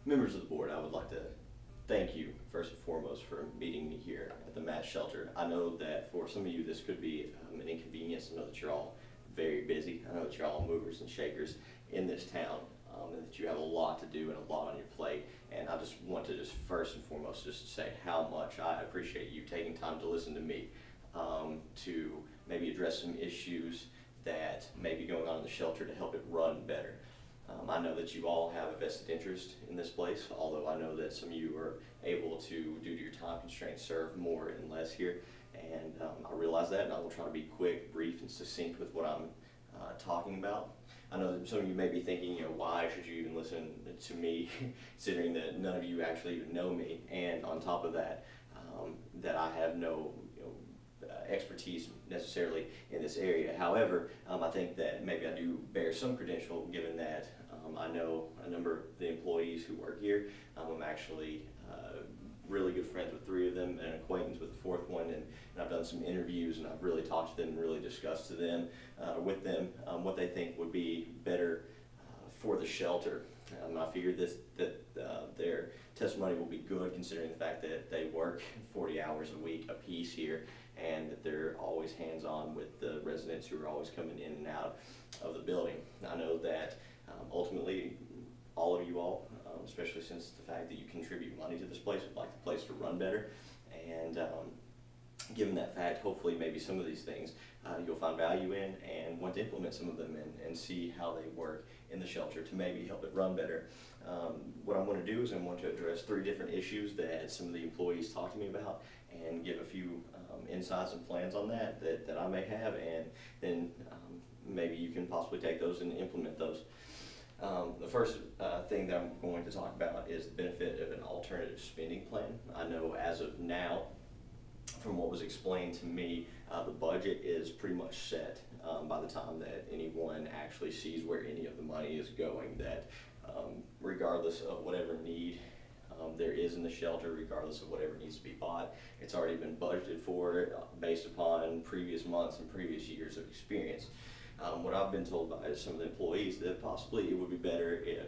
Members of the board, I would like to thank you first and foremost for meeting me here at the Mass Shelter. I know that for some of you this could be an inconvenience. I know that you're all very busy. I know that you're all movers and shakers in this town, and that you have a lot to do and a lot on your plate. And I just want to first and foremost just say how much I appreciate you taking time to listen to me, to maybe address some issues that may be going on in the shelter to help it run better. I know that you all have a vested interest in this place, although I know that some of you are able to, due to your time constraints, serve more and less here. And I realize that, and I will try to be quick, brief, and succinct with what I'm talking about. I know that some of you may be thinking, why should you even listen to me, considering that none of you actually even know me, and on top of that, that I have no expertise necessarily in this area. However, I think that maybe I do bear some credential, given that I know a number of the employees who work here. I'm actually really good friends with 3 of them and an acquaintance with the 4th one, and I've done some interviews and I've really talked to them and really discussed with them what they think would be better for the shelter. I figured that their testimony will be good, considering the fact that they work 40 hours a week apiece here, and that they're always hands-on with the residents who are always coming in and out of the building. I know that ultimately all of you all, especially since the fact that you contribute money to this place, would like the place to run better. And given that fact, hopefully maybe some of these things you'll find value in and want to implement some of them and see how they work in the shelter to maybe help it run better. What I want to do is I want to address 3 different issues that some of the employees talked to me about, and give a few insights and plans on that I may have, and then maybe you can possibly take those and implement those. The first thing that I'm going to talk about is the benefit of an alternative spending plan. I know as of now, from what was explained to me, the budget is pretty much set by the time that anyone actually sees where any of the money is going, that regardless of whatever need there is in the shelter, regardless of whatever needs to be bought, it's already been budgeted for based upon previous months and previous years of experience. What I've been told by some of the employees, that possibly it would be better if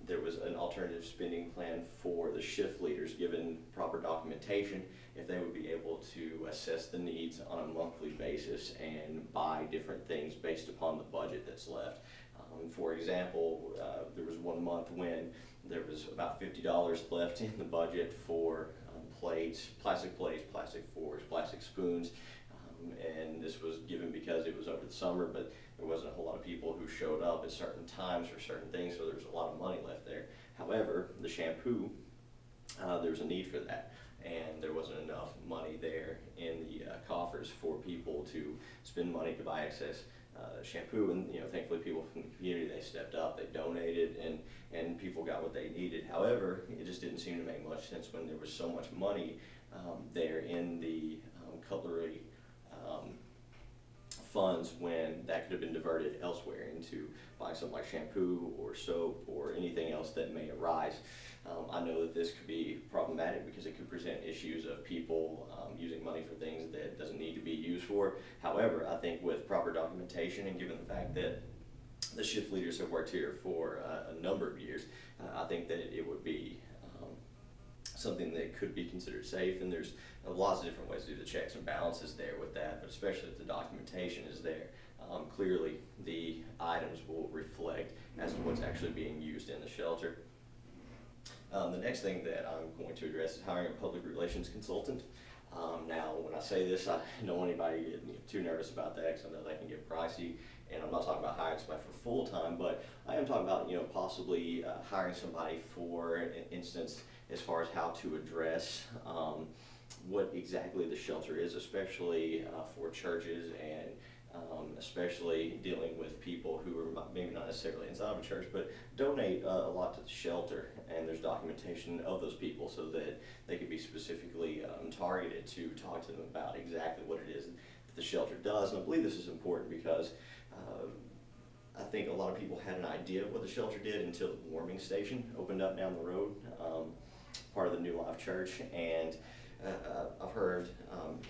there was an alternative spending plan for the shift leaders, given proper documentation, if they would be able to assess the needs on a monthly basis and buy different things based upon the budget that's left. For example, there was one month when there was about $50 left in the budget for plates, plastic forks, plastic spoons, and this was given because it was over the summer, but there wasn't a whole lot of people who showed up at certain times for certain things, so there was a lot of money left there. However, the shampoo, there was a need for that, and there wasn't enough money there in the coffers for people to spend money to buy excess shampoo. And thankfully people from the community, they stepped up, they donated, and people got what they needed. However, it just didn't seem to make much sense when there was so much money there in the cutlery funds, when that could have been diverted elsewhere into buying something like shampoo or soap or anything else that may arise. I know that this could be problematic because it could present issues of people using money for things that it doesn't need to be used for. However, I think with proper documentation, and given the fact that the shift leaders have worked here for a number of years, I think that it would be something that could be considered safe, and there's lots of different ways to do the checks and balances there with that, but especially if the documentation is there. Clearly the items will reflect as to what's actually being used in the shelter. The next thing that I'm going to address is hiring a public relations consultant. Now, when I say this, I don't want anybody to get too nervous about that, because I know they can get pricey, and I'm not talking about hiring somebody for full-time, but I am talking about possibly hiring somebody for, an instance, as far as how to address what exactly the shelter is, especially for churches, and especially dealing with people who are maybe not necessarily inside of a church, but donate a lot to the shelter, and there's documentation of those people so that they could be specifically targeted to talk to them about exactly what it is that the shelter does. And I believe this is important because I think a lot of people had an idea of what the shelter did until the warming station opened up down the road, part of the New Life Church, and I've heard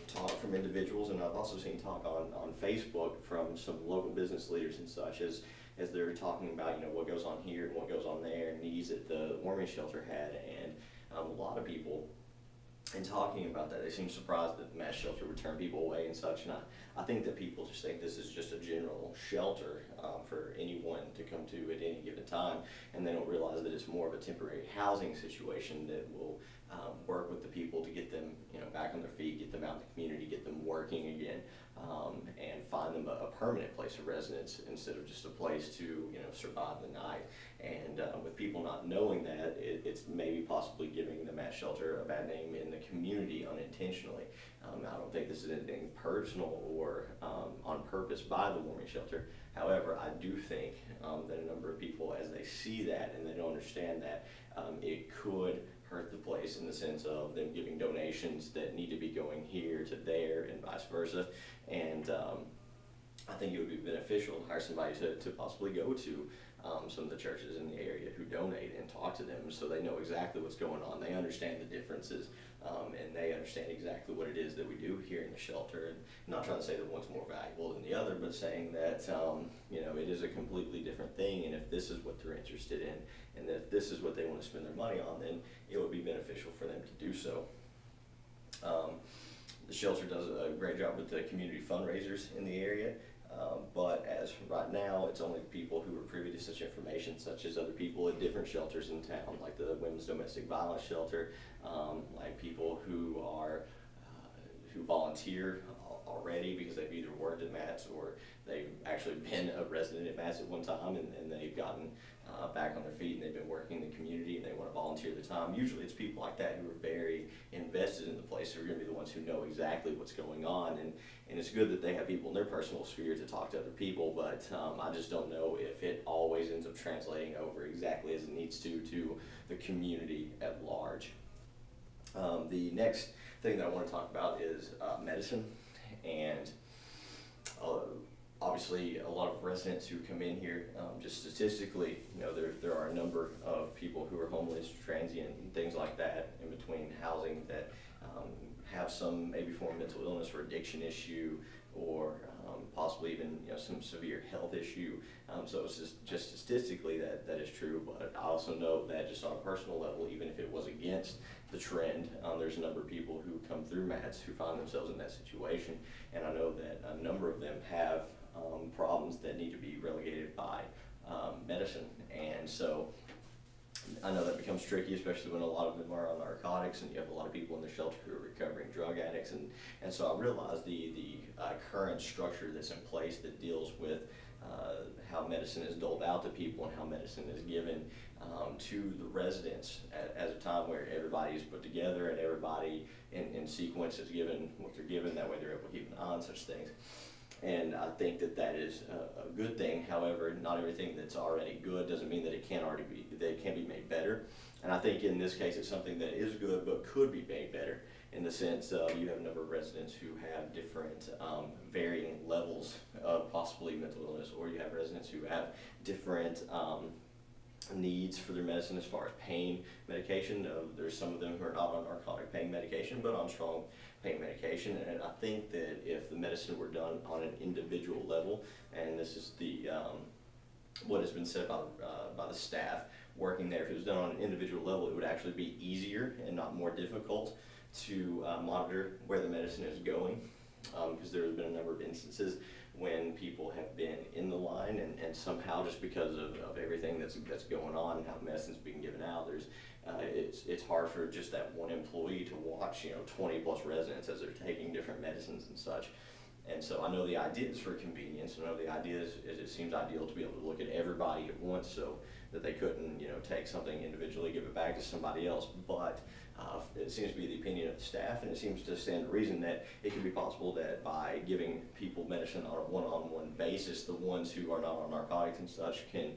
talk from individuals, and I've also seen talk on Facebook from some local business leaders and such, as they're talking about what goes on here and what goes on there, and needs that the warming shelter had, and a lot of people, in talking about that, they seem surprised that the mass shelter would turn people away and such. And I think that people just think this is just a general shelter for anyone to come to at any given time, and they don't realize that it's more of a temporary housing situation that will work with the people to get them, back on their feet, get them out in the community, get them working again, and find them a permanent place of residence instead of just a place to, survive the night. And with people not knowing that, it's maybe possibly giving the mass shelter a bad name in the community unintentionally. I don't think this is anything personal or on purpose by the warming shelter. However, I do think that a number of people, as they see that and they don't understand that, it could hurt the place in the sense of them giving donations that need to be going here to there and vice versa. And I think it would be beneficial to hire somebody to possibly go to some of the churches in the area who donate and talk to them, so they know exactly what's going on. They understand the differences, and they understand exactly what it is that we do here in the shelter. And I'm not trying to say that one's more valuable than the other, but saying that it is a completely different thing, and if this is what they're interested in, and if this is what they want to spend their money on, then it would be beneficial for them to do so. The shelter does a great job with the community fundraisers in the area. But as right now, it's only people who are privy to such information, such as other people at different shelters in town, like the Women's Domestic Violence Shelter, like people who are who volunteer already because they've either worked at MATS or they've actually been a resident at MATS at one time, and they've gotten back on their feet and they've been working in the community and they want to volunteer the time. Usually it's people like that who are very invested in the place, who are going to be the ones who know exactly what's going on, and it's good that they have people in their personal sphere to talk to other people, but I just don't know if it always ends up translating over exactly as it needs to the community at large. The next thing that I want to talk about is medicine, and obviously a lot of residents who come in here, just statistically, there are a number of people who are homeless, transient, and things like that in between housing that have some maybe form of mental illness or addiction issue, or possibly even some severe health issue. So it's just statistically that is true, but I also know that just on a personal level, even if it was against the trend, there's a number of people who come through MATS who find themselves in that situation, and I know that a number of them have problems that need to be relegated by medicine. And so I know that becomes tricky, especially when a lot of them are on narcotics, and you have a lot of people in the shelter who are recovering drug addicts. And so I realize the current structure that's in place that deals with how medicine is doled out to people and how medicine is given to the residents at a time where everybody is put together and everybody in sequence is given what they're given. That way they're able to keep an eye on such things. And I think that is a good thing. However, not everything that's already good doesn't mean that it can't be made better. And I think in this case, it's something that is good but could be made better, in the sense of you have a number of residents who have different varying levels of possibly mental illness, or you have residents who have different needs for their medicine as far as pain medication. There's some of them who are not on narcotic pain medication, but on strong pain medication. And I think that if the medicine were done on an individual level, and this is the what has been said by the staff working there, if it was done on an individual level, it would actually be easier and not more difficult to monitor where the medicine is going, because there has been a number of instances when people have been in the line and somehow, just because of everything that's going on and how medicine's being given out, it's hard for just that one employee to watch 20 plus residents as they're taking different medicines and such. And so I know the idea is for convenience. I know the idea is it seems ideal to be able to look at everybody at once, so that they couldn't take something individually, give it back to somebody else. But it seems to be the opinion of the staff, and it seems to stand to reason that it could be possible that by giving people medicine on a one-on-one basis, the ones who are not on narcotics and such can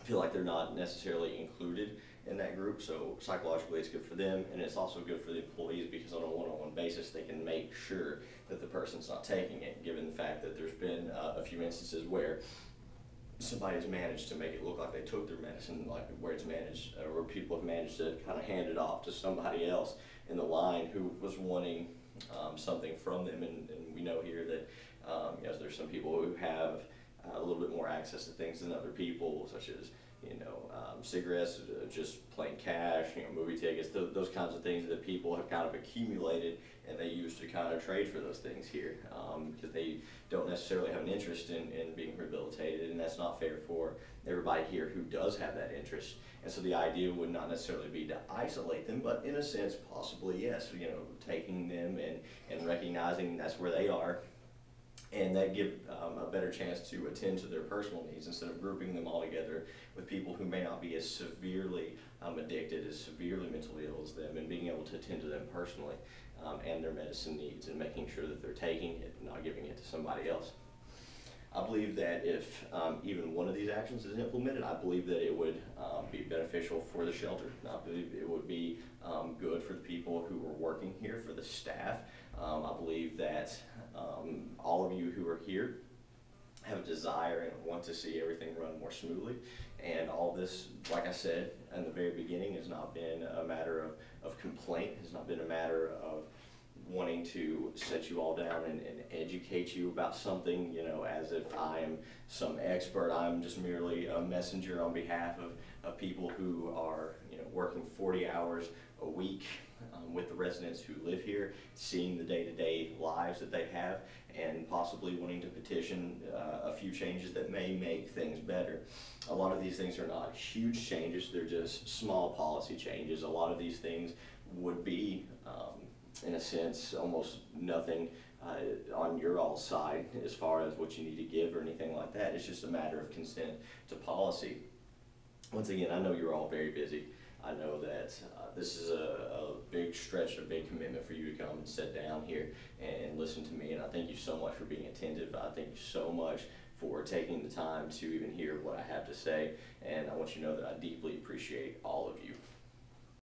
feel like they're not necessarily included in that group. So psychologically it's good for them, and it's also good for the employees, because on a one-on-one basis they can make sure that the person's not taking it, given the fact that there's been a few instances where somebody has managed to make it look like they took their medicine, like where it's managed, or people have managed to kind of hand it off to somebody else in the line who was wanting something from them. And we know here that there's some people who have a little bit more access to things than other people, such as cigarettes, just plain cash, movie tickets, those kinds of things that people have kind of accumulated, and they use to kind of trade for those things here, because they don't necessarily have an interest in being rehabilitated, and that's not fair for everybody here who does have that interest. And so the idea would not necessarily be to isolate them, but in a sense, possibly yes, taking them and recognizing that's where they are, and that give a better chance to attend to their personal needs instead of grouping them all together with people who may not be as severely addicted, as severely mentally ill as them, and being able to attend to them personally and their medicine needs, and making sure that they're taking it, not giving it to somebody else. I believe that if even one of these actions is implemented, I believe that it would be beneficial for the shelter. I believe it would be good for the people who are working here, for the staff. I believe that all of you who are here have a desire and want to see everything run more smoothly. And all this, like I said in the very beginning, has not been a matter of complaint, has not been a matter of wanting to set you all down and educate you about something, as if I am some expert. I'm just merely a messenger on behalf of people who are, working 40 hours a week with the residents who live here, seeing the day-to-day lives that they have, and possibly wanting to petition a few changes that may make things better. A lot of these things are not huge changes, they're just small policy changes. A lot of these things would be, in a sense, almost nothing on your all side as far as what you need to give or anything like that. It's just a matter of consent to policy. Once again, I know you're all very busy. I know that this is a big stretch, a big commitment for you to come and sit down here and listen to me, and I thank you so much for being attentive. I thank you so much for taking the time to even hear what I have to say, and I want you to know that I deeply appreciate all of you.